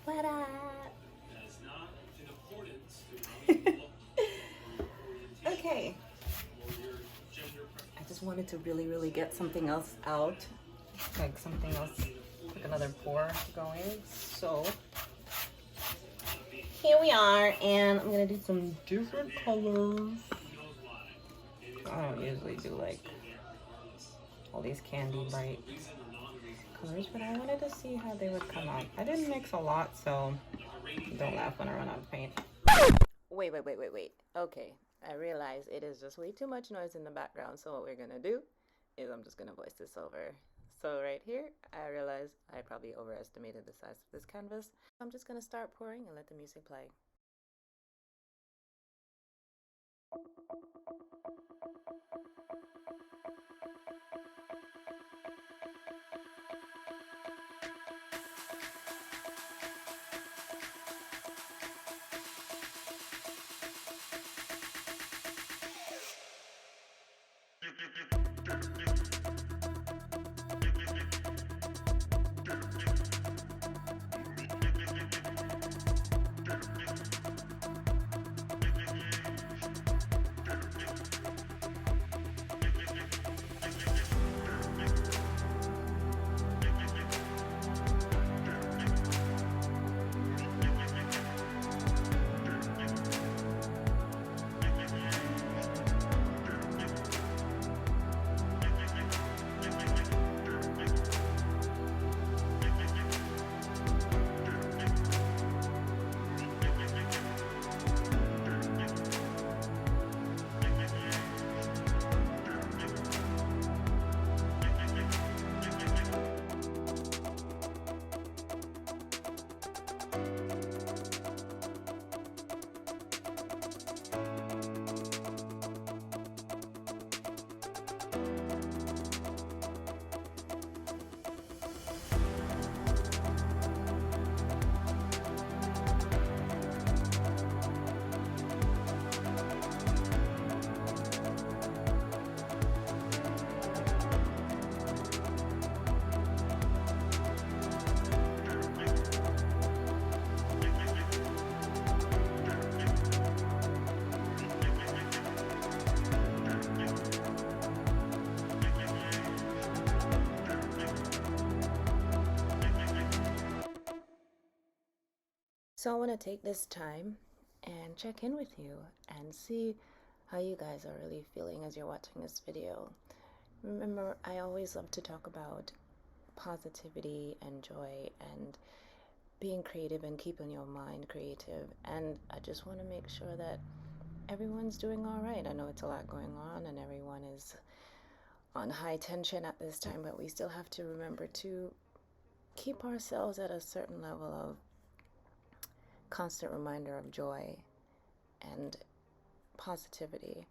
What up? Okay. I just wanted to really get something else out. Like something else, like another pour going. So here we are, and I'm gonna do some different colors. I don't usually do like all these candy bright colors, but I wanted to see how they would come out. I didn't mix a lot, so don't laugh when I run out of paint. Wait. Okay, I realize it is just way too much noise in the background, so what we're gonna do is I'm just gonna voice this over. So right here, I realized I probably overestimated the size of this canvas. I'm just gonna start pouring and let the music play. So I want to take this time and check in with you and see how you guys are really feeling as you're watching this video. Remember, I always love to talk about positivity and joy and being creative and keeping your mind creative. And I just want to make sure that everyone's doing all right. I know it's a lot going on and everyone is on high tension at this time, but we still have to remember to keep ourselves at a certain level of constant reminder of joy and positivity.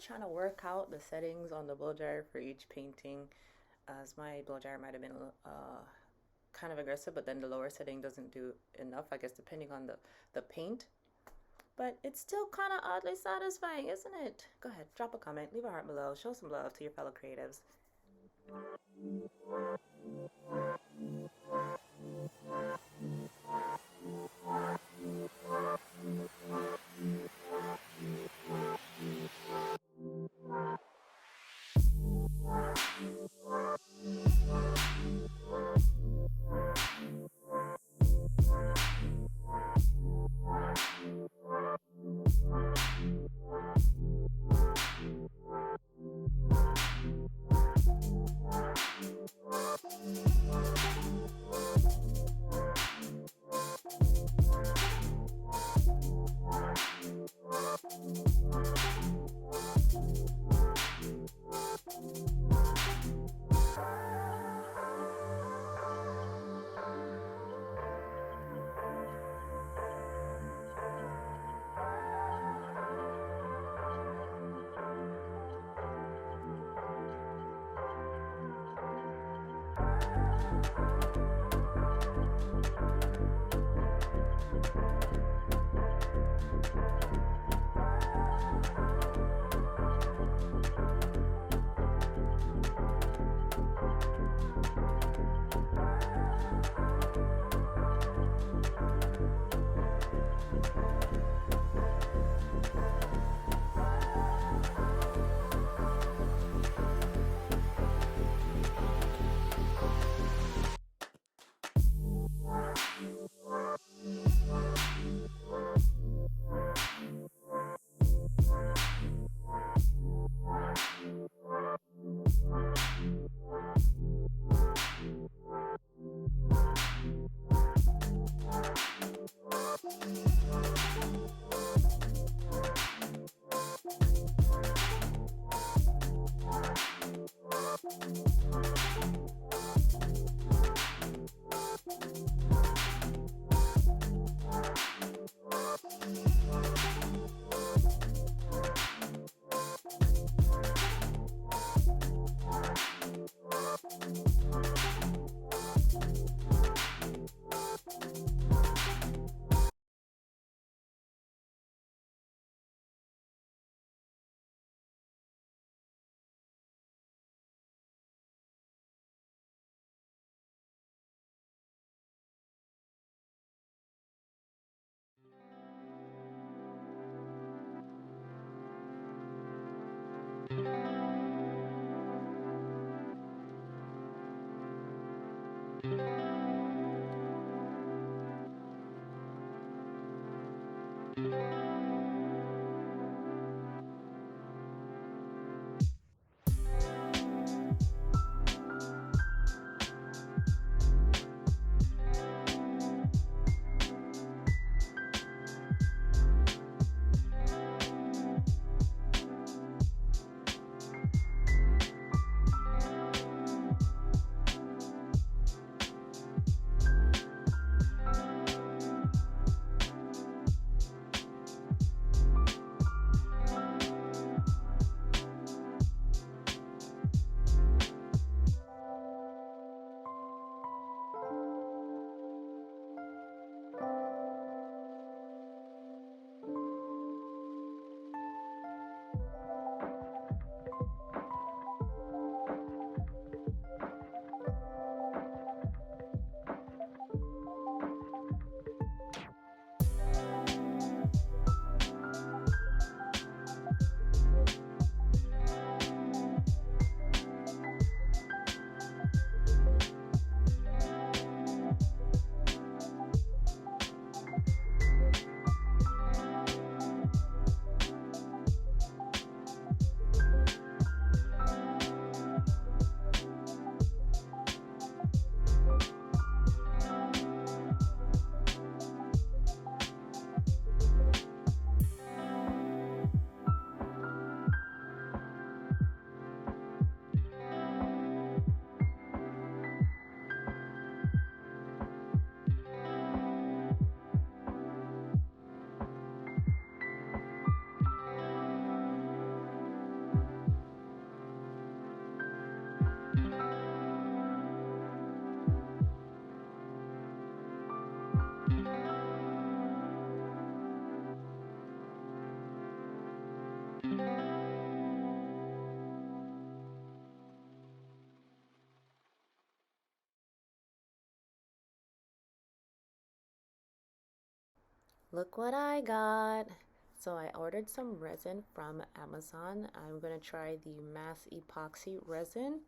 trying to work out the settings on the blow dryer for each painting, as my blow dryer might have been kind of aggressive, but then the lower setting doesn't do enough, I guess, depending on the paint. But it's still kind of oddly satisfying, isn't it? Go ahead, drop a comment, leave a heart below, show some love to your fellow creatives. Look what I got. So I ordered some resin from Amazon. I'm gonna try the mass epoxy resin.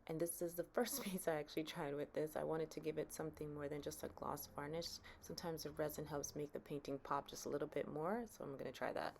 And this is the first piece I actually tried with this. I wanted to give it something more than just a gloss varnish. Sometimes the resin helps make the painting pop just a little bit more, so I'm gonna try that.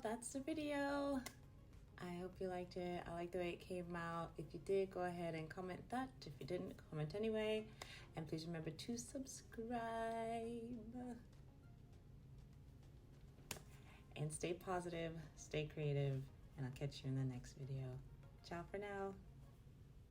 That's the video. I hope you liked it. I like the way it came out. If you did, go ahead and comment that. If you didn't, comment anyway. And please remember to subscribe. And stay positive, stay creative, and I'll catch you in the next video. Ciao for now.